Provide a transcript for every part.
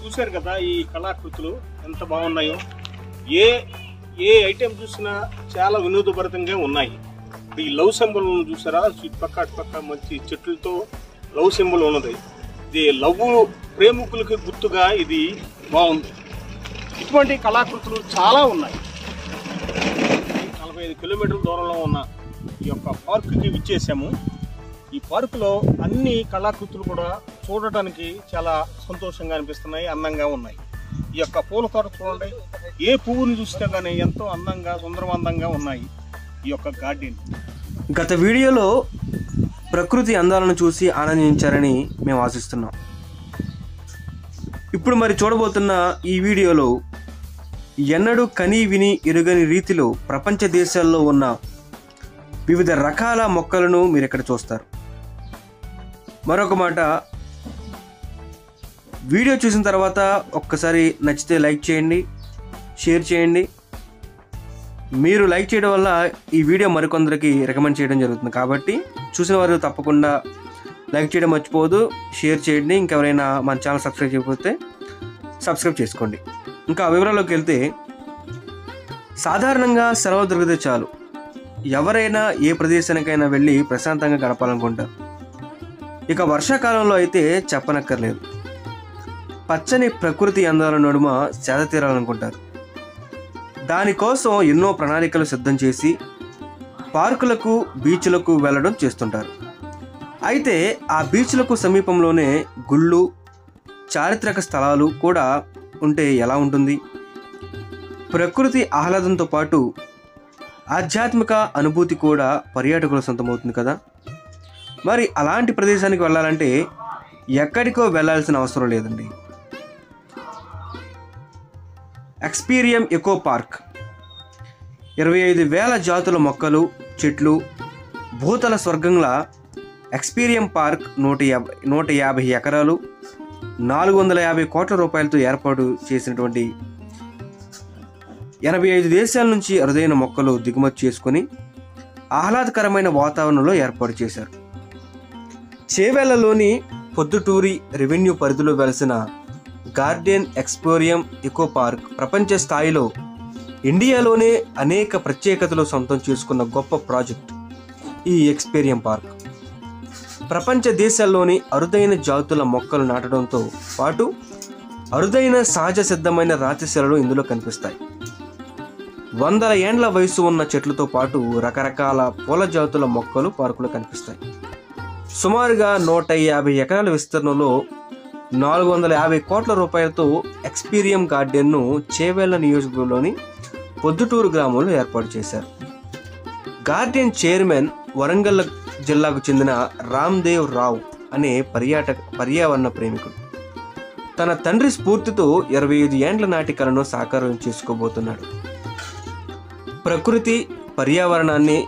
చూశారు కదా ఈ కళాకృతులు ఎంత బాగున్నాయో. ఏ ఏ ఐటెం చూసినా చాలా వినోదభరితంగా ఉన్నాయి. ఈ లవ్ సింబల్ చూసారా, చుట్టుపక్క అటుపక్క మంచి చెట్లతో లవ్ సింబల్ ఉన్నది. ఇది లవ్ ప్రేమికులకి గుర్తుగా ఇది బాగుంది. ఇటువంటి కళాకృతులు చాలా ఉన్నాయి. 45 కిలోమీటర్ల దూరంలో ఉన్న ఈ యొక్క పార్కుకి విచ్చేసాము. ఈ పార్కులో అన్ని కళాకృతులు కూడా చూడటానికి చాలా సంతోషంగా అనిపిస్తున్నాయి, అందంగా ఉన్నాయి. ఈ యొక్క పూల తోట చూడండి, ఏ పువ్వుని చూసినా కానీ ఎంతో అందంగా సుందరవందంగా ఉన్నాయి ఈ యొక్క గార్డెన్. గత వీడియోలో ప్రకృతి అందాలను చూసి ఆనందించారని మేము ఆశిస్తున్నాం. ఇప్పుడు మరి చూడబోతున్న ఈ వీడియోలో ఎన్నడూ కని విని ఎరుగని రీతిలో ప్రపంచ దేశాల్లో ఉన్న వివిధ రకాల మొక్కలను మీరు ఇక్కడ చూస్తారు. మరొక మాట, వీడియో చూసిన తర్వాత ఒక్కసారి నచ్చితే లైక్ చేయండి, షేర్ చేయండి. మీరు లైక్ చేయడం వల్ల ఈ వీడియో మరికొందరికి రికమెండ్ చేయడం జరుగుతుంది. కాబట్టి చూసిన వారు తప్పకుండా లైక్ చేయడం మర్చిపోవద్దు, షేర్ చేయండి. ఇంకెవరైనా మన ఛానల్ సబ్స్క్రైబ్ చేయకపోతే సబ్స్క్రైబ్ చేసుకోండి. ఇంకా వివరాల్లోకి వెళ్తే, సాధారణంగా సెలవు దొరికితే చాలు ఎవరైనా ఏ ప్రదేశానికైనా వెళ్ళి ప్రశాంతంగా గడపాలనుకుంటారు. ఇక వర్షాకాలంలో అయితే చెప్పనక్కర్లేదు. పచ్చని ప్రకృతి అందాల నడుమ సేద తీరాలనుకుంటారు. దానికోసం ఎన్నో ప్రణాళికలు సిద్ధం చేసి పార్కులకు, బీచ్లకు వెళ్ళడం చేస్తుంటారు. అయితే ఆ బీచ్లకు సమీపంలోనే గుళ్ళు, చారిత్రక స్థలాలు కూడా ఉంటే ఎలా ఉంటుంది? ప్రకృతి ఆహ్లాదంతో పాటు ఆధ్యాత్మిక అనుభూతి కూడా పర్యాటకుల సొంతమవుతుంది కదా. మరి అలాంటి ప్రదేశానికి వెళ్ళాలంటే ఎక్కడికో వెళ్ళాల్సిన అవసరం లేదండి. ఎక్స్పీరియం ఎకో పార్క్ 25,000 జాతుల మొక్కలు, చెట్లు, భూతల స్వర్గంలా ఎక్స్పీరియం పార్క్ 150 ఎకరాలు 450 కోట్ల రూపాయలతో ఏర్పాటు చేసినటువంటి 85 దేశాల నుంచి అరుదైన మొక్కలు దిగుమతి చేసుకొని ఆహ్లాదకరమైన వాతావరణంలో ఏర్పాటు చేశారు. చేవెళ్లలోని పొద్దుటూరి రెవెన్యూ పరిధిలో వెలసిన గార్డెన్ ఎక్స్పోరియం ఎకో పార్క్ ప్రపంచ స్థాయిలో ఇండియాలోనే అనేక ప్రత్యేకతలు సొంతం చేసుకున్న గొప్ప ప్రాజెక్ట్ ఈ ఎక్స్పీరియం పార్క్. ప్రపంచ దేశాల్లోని అరుదైన జాతుల మొక్కలు నాటడంతో పాటు అరుదైన సహజ సిద్ధమైన రాతిశిలలు ఇందులో కనిపిస్తాయి. 100 ఏండ్ల వయసు ఉన్న చెట్లతో పాటు రకరకాల పూల జాతుల మొక్కలు పార్కులో కనిపిస్తాయి. సుమారుగా 150 ఎకరాల విస్తీర్ణంలో 450 కోట్ల రూపాయలతో ఎక్స్పీరియం గార్డెన్ను చేవెళ్ల నియోజకవర్గంలోని పొద్దుటూరు గ్రామంలో ఏర్పాటు చేశారు. గార్డెన్ చైర్మన్ వరంగల్ జిల్లాకు చెందిన రామ్దేవ్ రావు అనే పర్యావరణ ప్రేమికుడు. తన తండ్రి స్ఫూర్తితో 25 ఏండ్ల నాటి కలను సాకారం చేసుకోబోతున్నాడు. ప్రకృతి పర్యావరణాన్ని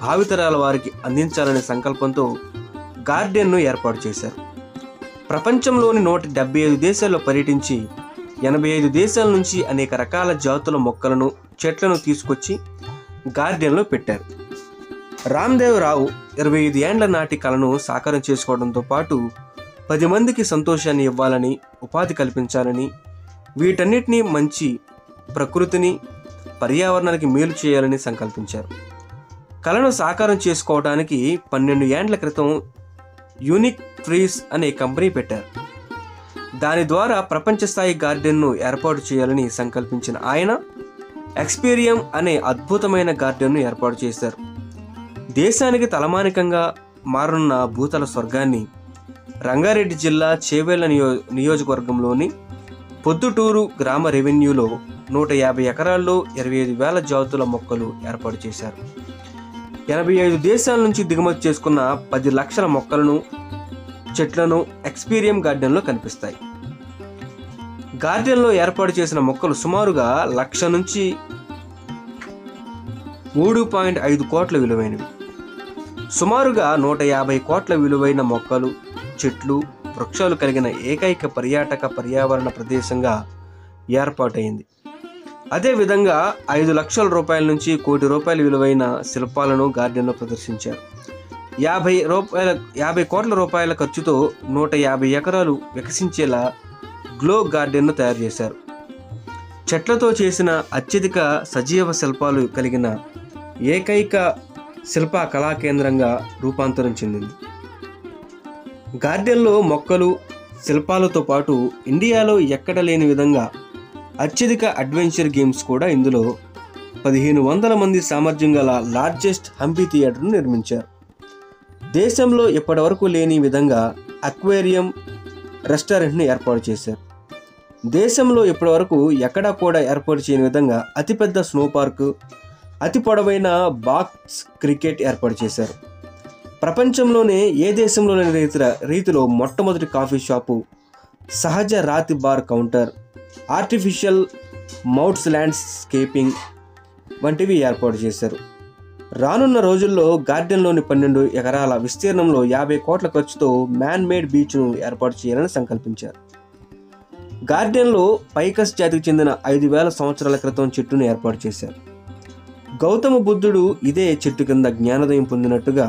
భావితరాల వారికి అందించాలనే సంకల్పంతో గార్డెన్ను ఏర్పాటు చేశారు. ప్రపంచంలోని 175 దేశాల్లో పర్యటించి 85 దేశాల నుంచి అనేక రకాల జాతుల మొక్కలను, చెట్లను తీసుకొచ్చి గార్డెన్లో పెట్టారు. రామ్దేవ్ రావు 25 ఏండ్ల నాటి కలను సాకారం చేసుకోవడంతో పాటు 10 మందికి సంతోషాన్ని ఇవ్వాలని, ఉపాధి కల్పించాలని, వీటన్నిటినీ మంచి ప్రకృతిని, పర్యావరణానికి మేలు చేయాలని సంకల్పించారు. కలను సాకారం చేసుకోవడానికి 12 ఏండ్ల క్రితం యూనిక్ ట్రీస్ అనే కంపెనీ పెట్టారు. దాని ద్వారా ప్రపంచ స్థాయి గార్డెన్ను ఏర్పాటు చేయాలని సంకల్పించిన ఆయన ఎక్స్పీరియం అనే అద్భుతమైన గార్డెన్ను ఏర్పాటు చేశారు. దేశానికి తలమానికంగా మారనున్న భూతల స్వర్గాన్ని రంగారెడ్డి జిల్లా చేవెళ్ల నియోజకవర్గంలోని పొద్దుటూరు గ్రామ రెవెన్యూలో 150 ఎకరాల్లో 25,000 జాతుల మొక్కలు ఏర్పాటు చేశారు. 85 దేశాల నుంచి దిగుమతి చేసుకున్న 10 లక్షల మొక్కలను, చెట్లను ఎక్స్పీరియం గార్డెన్లో కనిపిస్తాయి. గార్డెన్లో ఏర్పాటు చేసిన మొక్కలు సుమారుగా 1,00,000 నుంచి 3.5 కోట్ల విలువైనవి. సుమారుగా 150 కోట్ల విలువైన మొక్కలు, చెట్లు, వృక్షాలు కలిగిన ఏకైక పర్యావరణ ప్రదేశంగా ఏర్పాటైంది. అదేవిధంగా 5 లక్షల రూపాయల నుంచి 1 కోటి రూపాయల విలువైన శిల్పాలను గార్డెన్లో ప్రదర్శించారు. 50 కోట్ల రూపాయల ఖర్చుతో 150 ఎకరాలు వికసించేలా గ్లో గార్డెన్ను తయారు చేశారు. చెట్లతో చేసిన అత్యధిక సజీవ శిల్పాలు కలిగిన ఏకైక శిల్ప కళా కేంద్రంగా రూపాంతరం చెందింది. గార్డెన్లో మొక్కలు, శిల్పాలతో పాటు ఇండియాలో ఎక్కడ లేని విధంగా అత్యధిక అడ్వెంచర్ గేమ్స్ కూడా ఇందులో 1500 మంది సామర్థ్యం గల లార్జెస్ట్ హంపీ థియేటర్ను నిర్మించారు. దేశంలో ఇప్పటివరకు లేని విధంగా అక్వేరియం, రెస్టారెంట్ని ఏర్పాటు చేశారు. దేశంలో ఇప్పటివరకు ఎక్కడా కూడా ఏర్పాటు చేయని విధంగా అతిపెద్ద స్నో పార్కు, అతి పొడవైన బాక్స్ క్రికెట్ ఏర్పాటు చేశారు. ప్రపంచంలోనే ఏ దేశంలో లేని రీతిలో మొట్టమొదటి కాఫీ షాపు, సహజ రాతి బార్ కౌంటర్, ఆర్టిఫిషియల్ మౌట్స్ ల్యాండ్స్కేపింగ్ వంటివి ఏర్పాటు చేశారు. రానున్న రోజుల్లో గార్డెన్లోని 12 ఎకరాల విస్తీర్ణంలో 50 కోట్ల ఖర్చుతో మ్యాన్ మేడ్ బీచ్ను ఏర్పాటు చేయాలని సంకల్పించారు. గార్డెన్లో పైకస్ జాతికి చెందిన 5000 సంవత్సరాల క్రితం చెట్టును ఏర్పాటు చేశారు. గౌతమ బుద్ధుడు ఇదే చెట్టు కింద జ్ఞానోదయం పొందినట్టుగా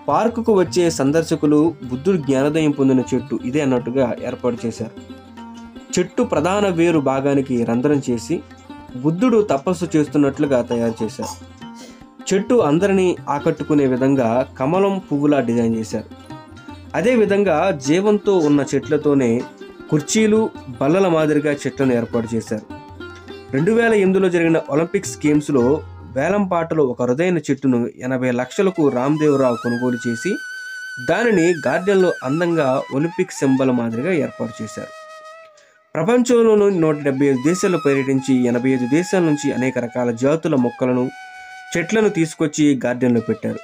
పార్కుకు వచ్చే సందర్శకులు బుద్ధుడు జ్ఞానోదయం పొందిన చెట్టు ఇదే అన్నట్టుగా ఏర్పాటు చేశారు. చెట్టు ప్రధాన వేరు భాగానికి రంధ్రం చేసి బుద్ధుడు తపస్సు చేస్తున్నట్లుగా తయారు చేశారు. చెట్టు అందరినీ ఆకట్టుకునే విధంగా కమలం పువ్వులా డిజైన్ చేశారు. అదేవిధంగా జీవంతో ఉన్న చెట్లతోనే కుర్చీలు, బల్లల మాదిరిగా చెట్లను ఏర్పాటు చేశారు. 2008లో జరిగిన ఒలింపిక్స్ గేమ్స్లో వేలంపాటలో ఒక అరుదైన చెట్టును 80 లక్షలకు రామ్దేవరావు కొనుగోలు చేసి దానిని గార్డెన్లో అందంగా ఒలింపిక్ సింబల్ మాదిరిగా ఏర్పాటు చేశారు. ప్రపంచంలోని 175 దేశాల్లో పర్యటించి 85 దేశాల నుంచి అనేక రకాల జాతుల మొక్కలను, చెట్లను తీసుకొచ్చి గార్డెన్లో పెట్టారు.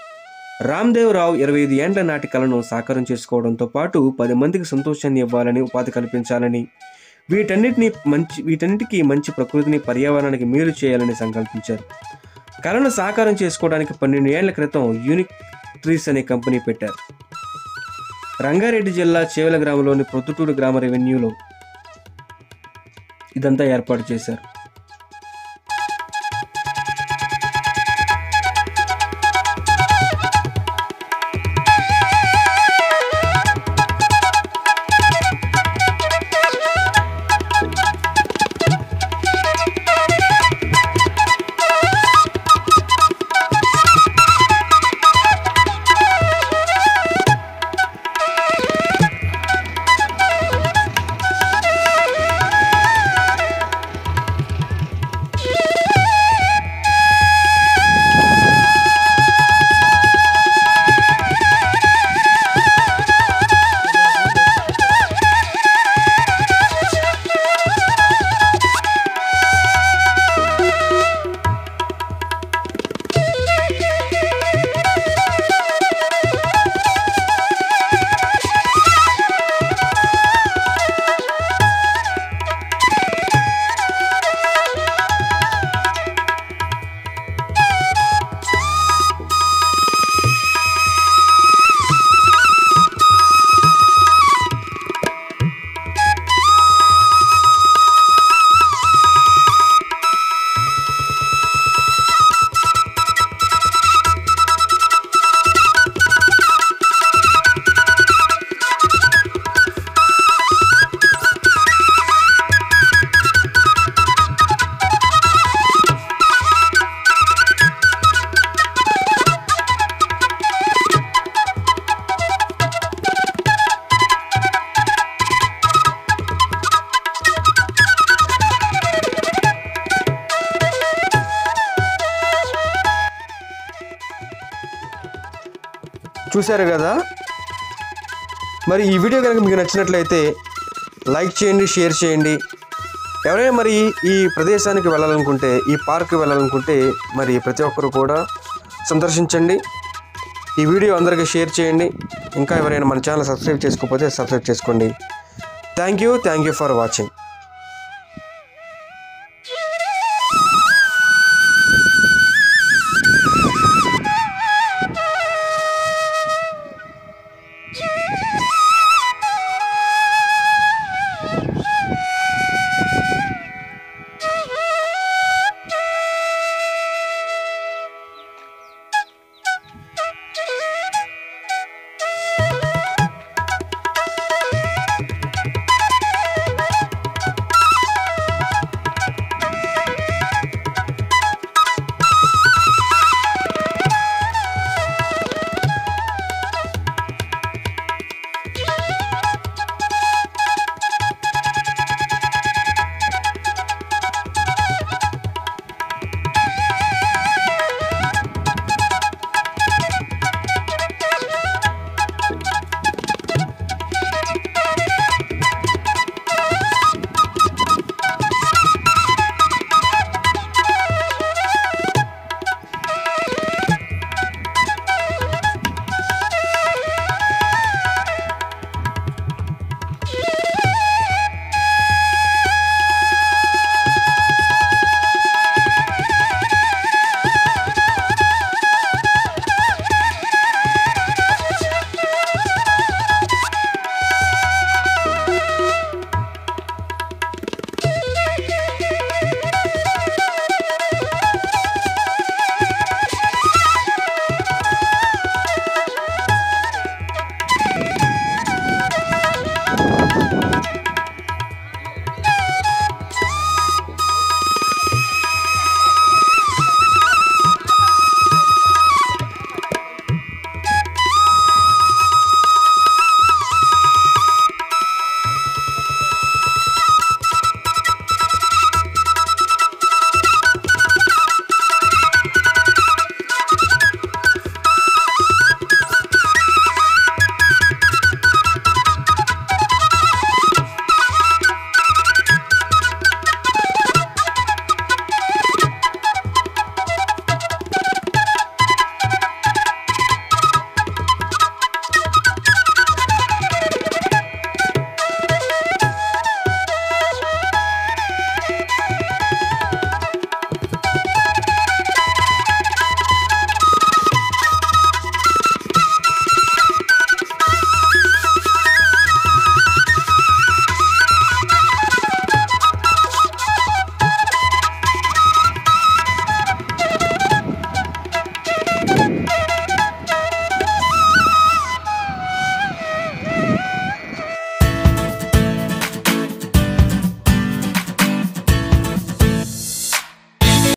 రామ్దేవరావు 25 ఏండ్ల నాటి కలను సాకారం చేసుకోవడంతో పాటు 10 మందికి సంతోషాన్ని ఇవ్వాలని, ఉపాధి కల్పించాలని, వీటన్నిటికీ మంచి ప్రకృతిని, పర్యావరణానికి మేలు చేయాలని సంకల్పించారు. కళను సాకారం చేసుకోవడానికి 12 ఏళ్ల క్రితం యూనిక్ ట్రీస్ అనే కంపెనీ పెట్టారు. రంగారెడ్డి జిల్లా చేవెల గ్రామంలోని ప్రొద్దుటూరు గ్రామ రెవెన్యూలో ఇదంతా ఏర్పాటు చేశారు. చూశారు కదా. మరి ఈ వీడియో కనుక మీకు నచ్చినట్లయితే లైక్ చేయండి, షేర్ చేయండి. ఎవరైనా మరి ఈ ప్రదేశానికి వెళ్ళాలనుకుంటే, ఈ పార్క్కి వెళ్ళాలనుకుంటే మరి ప్రతి ఒక్కరు కూడా సందర్శించండి. ఈ వీడియో అందరికీ షేర్ చేయండి. ఇంకా ఎవరైనా మన ఛానల్ సబ్స్క్రైబ్ చేసుకోకపోతే సబ్స్క్రైబ్ చేసుకోండి. Thank you for watching. Yeah.